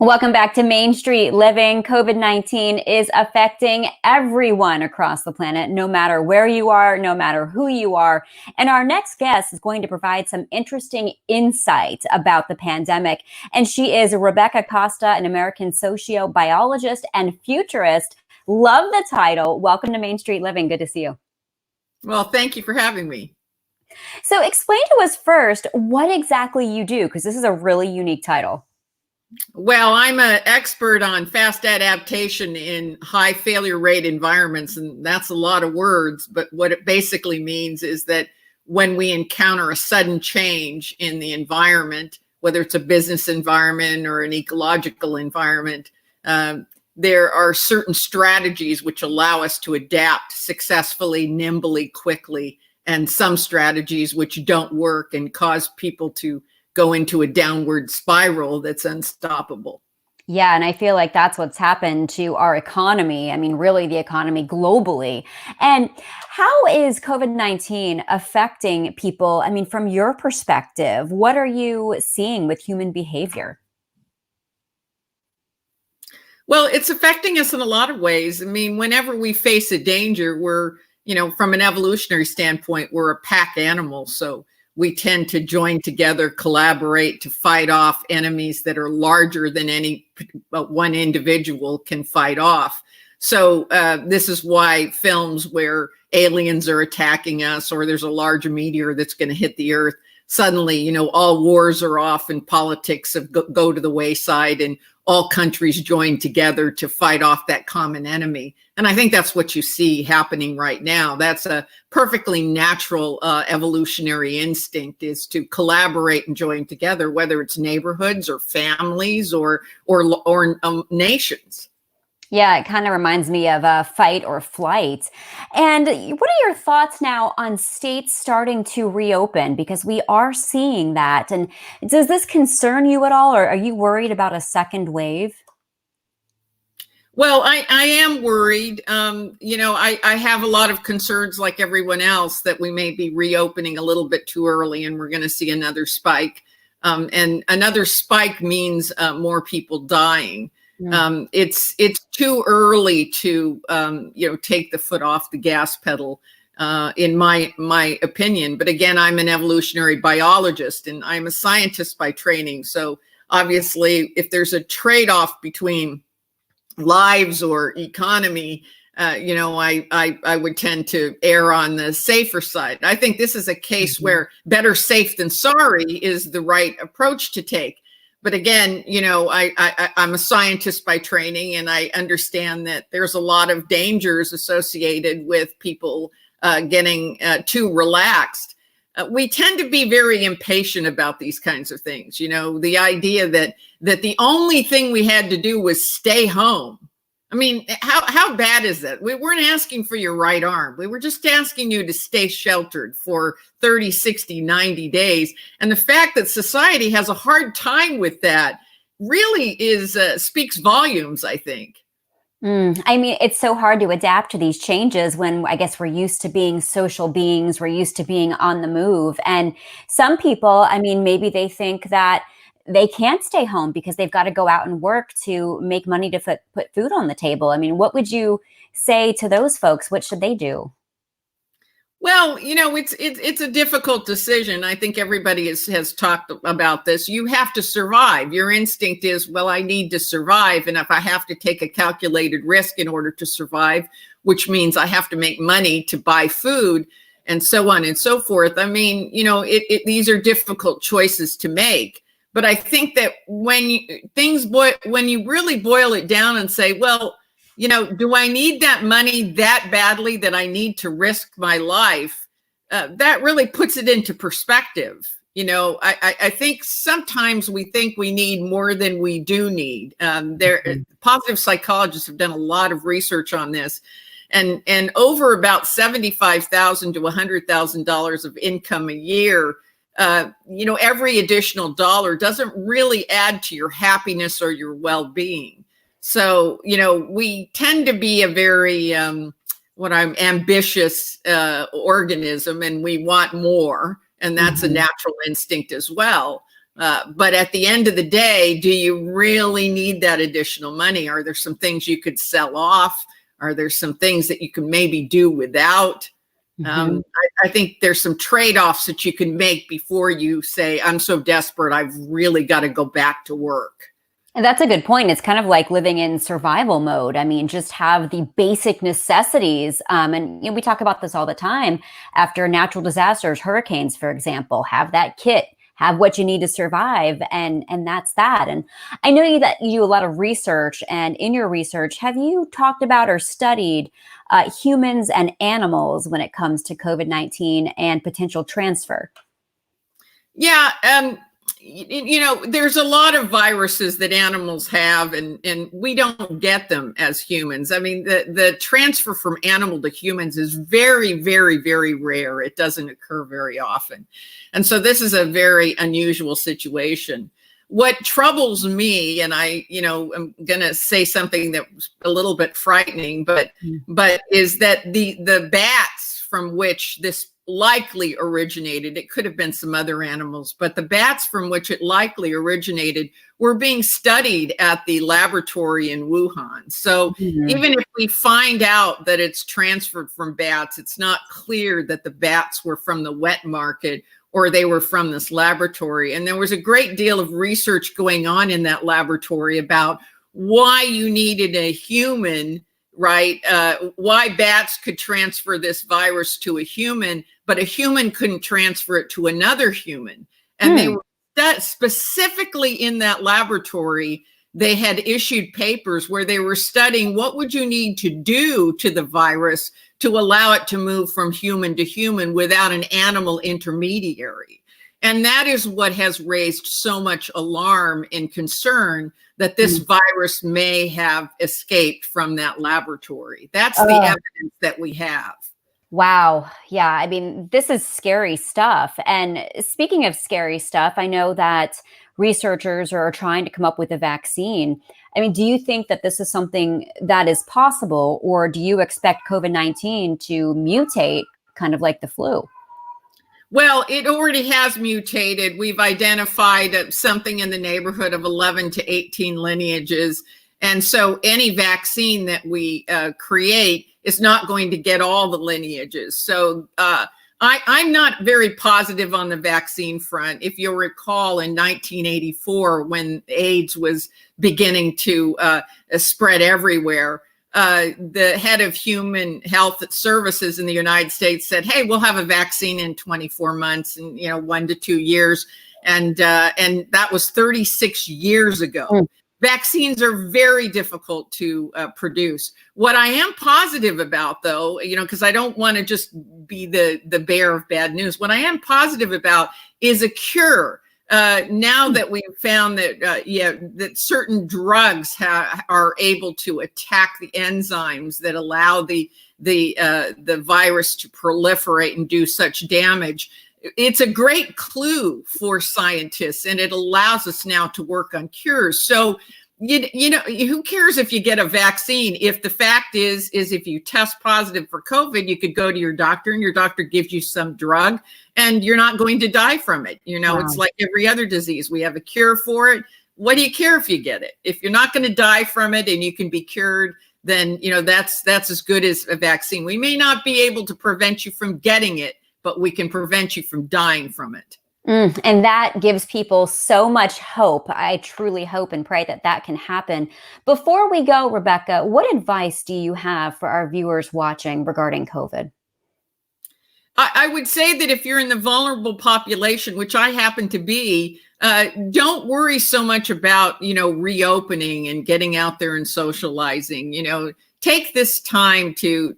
Welcome back to Main Street Living. COVID-19 is affecting everyone across the planet, no matter where you are, no matter who you are. And our next guest is going to provide some interesting insight about the pandemic. And she is Rebecca Costa, an American sociobiologist and futurist. Love the title. Welcome to Main Street Living. Good to see you. Well, thank you for having me. So explain to us first what exactly you do, because this is a really unique title. Well, I'm an expert on fast adaptation in high failure rate environments, and that's a lot of words, but what it basically means is that when we encounter a sudden change in the environment, whether it's a business environment or an ecological environment, there are certain strategies which allow us to adapt successfully, nimbly, quickly, and some strategies which don't work and cause people to go into a downward spiral that's unstoppable. Yeah, and I feel like that's what's happened to our economy. I mean, really the economy globally. And how is COVID-19 affecting people? I mean, from your perspective, what are you seeing with human behavior? Well, it's affecting us in a lot of ways. I mean, whenever we face a danger, from an evolutionary standpoint, we're a pack animal. So we tend to join together, collaborate to fight off enemies that are larger than any one individual can fight off. So this is why films where aliens are attacking us or there's a large meteor that's going to hit the earth, suddenly, all wars are off and politics go to the wayside and all countries join together to fight off that common enemy. And I think that's what you see happening right now. That's a perfectly natural evolutionary instinct, is to collaborate and join together, whether it's neighborhoods or families or nations. Yeah, it kind of reminds me of fight or flight. And what are your thoughts now on states starting to reopen? Because we are seeing that. And does this concern you at all, or are you worried about a second wave? Well, I am worried. I have a lot of concerns like everyone else that we may be reopening a little bit too early and we're going to see another spike. And another spike means more people dying. It's too early to take the foot off the gas pedal, in my opinion. But again, I'm an evolutionary biologist and I'm a scientist by training. So obviously, if there's a trade-off between lives or economy, I would tend to err on the safer side. I think this is a case where better safe than sorry is the right approach to take. But again, I'm a scientist by training, and I understand that there's a lot of dangers associated with people getting too relaxed. We tend to be very impatient about these kinds of things. The idea that the only thing we had to do was stay home. I mean, how bad is that? We weren't asking for your right arm. We were just asking you to stay sheltered for 30, 60, 90 days. And the fact that society has a hard time with that really speaks volumes, I think. I mean, it's so hard to adapt to these changes when I guess we're used to being social beings, we're used to being on the move. And some people, I mean, maybe they think that they can't stay home because they've got to go out and work to make money to put food on the table. I mean, what would you say to those folks? What should they do? Well, it's a difficult decision. I think everybody has talked about this. You have to survive. Your instinct is, well, I need to survive. And if I have to take a calculated risk in order to survive, which means I have to make money to buy food and so on and so forth. I mean, these are difficult choices to make. But I think that when you really boil it down and say, well, do I need that money that badly that I need to risk my life? That really puts it into perspective. I think sometimes we think we need more than we do need. Positive psychologists have done a lot of research on this. And over about $75,000 to $100,000 of income a year, every additional dollar doesn't really add to your happiness or your well-being. So, we tend to be a very, ambitious organism, and we want more. And that's a natural instinct as well. But at the end of the day, do you really need that additional money? Are there some things you could sell off? Are there some things that you can maybe do without? I think there's some trade-offs that you can make before you say, I'm so desperate, I've really got to go back to work. And that's a good point. It's kind of like living in survival mode. I mean, just have the basic necessities. And we talk about this all the time after natural disasters, hurricanes, for example, have that kit, have what you need to survive. And that's that. And I know that you do a lot of research, and in your research, have you talked about or studied humans and animals when it comes to COVID-19 and potential transfer? Yeah. There's a lot of viruses that animals have, and we don't get them as humans. I mean, the transfer from animal to humans is very, very, very rare. It doesn't occur very often. And so this is a very unusual situation. What troubles me, and I'm going to say something that's a little bit frightening, but is that the bats from which this likely originated, it could have been some other animals, but the bats from which it likely originated were being studied at the laboratory in Wuhan. So even if we find out that it's transferred from bats, it's not clear that the bats were from the wet market or they were from this laboratory. And there was a great deal of research going on in that laboratory about why you needed a human, right? Why bats could transfer this virus to a human, but a human couldn't transfer it to another human. And they were specifically in that laboratory, they had issued papers where they were studying what would you need to do to the virus to allow it to move from human to human without an animal intermediary. And that is what has raised so much alarm and concern that this virus may have escaped from that laboratory. That's the evidence that we have. Wow. Yeah. I mean, this is scary stuff. And speaking of scary stuff, I know that researchers are trying to come up with a vaccine. I mean, do you think that this is something that is possible, or do you expect COVID-19 to mutate kind of like the flu? Well, it already has mutated. We've identified something in the neighborhood of 11 to 18 lineages. And so any vaccine that we create is not going to get all the lineages. So I'm not very positive on the vaccine front. If you'll recall, in 1984, when AIDS was beginning to spread everywhere, the head of human health services in the United States said, hey, we'll have a vaccine in 24 months and 1 to 2 years. And that was 36 years ago. Vaccines are very difficult to produce. What I am positive about, though, because I don't want to just be the bearer of bad news. What I am positive about is a cure. Now that we've found that, that certain drugs are able to attack the enzymes that allow the virus to proliferate and do damage damage. It's a great clue for scientists, and it allows us now to work on cures. So, who cares if you get a vaccine? If the fact is if you test positive for COVID, you could go to your doctor and your doctor gives you some drug and you're not going to die from it. Wow. It's like every other disease. We have a cure for it. What do you care if you get it? If you're not going to die from it and you can be cured, then, that's as good as a vaccine. We may not be able to prevent you from getting it, but we can prevent you from dying from it. And that gives people so much hope. I truly hope and pray that that can happen. Before we go, Rebecca, what advice do you have for our viewers watching regarding COVID? I would say that if you're in the vulnerable population, which I happen to be, don't worry so much about, reopening and getting out there and socializing. Take this time to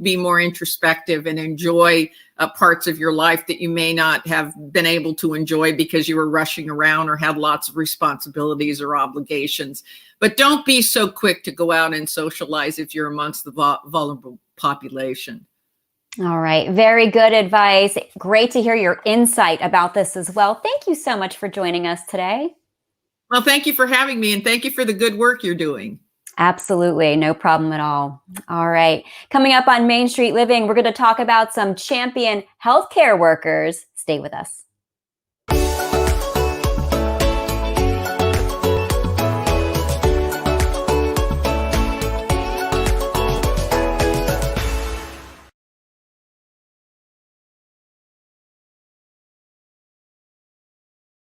be more introspective and enjoy parts of your life that you may not have been able to enjoy because you were rushing around or had lots of responsibilities or obligations. But don't be so quick to go out and socialize if you're amongst the vulnerable population. All right. Very good advice. Great to hear your insight about this as well. Thank you so much for joining us today. Well, thank you for having me, and thank you for the good work you're doing. Absolutely. No problem at all. All right. Coming up on Main Street Living, we're going to talk about some champion healthcare workers. Stay with us.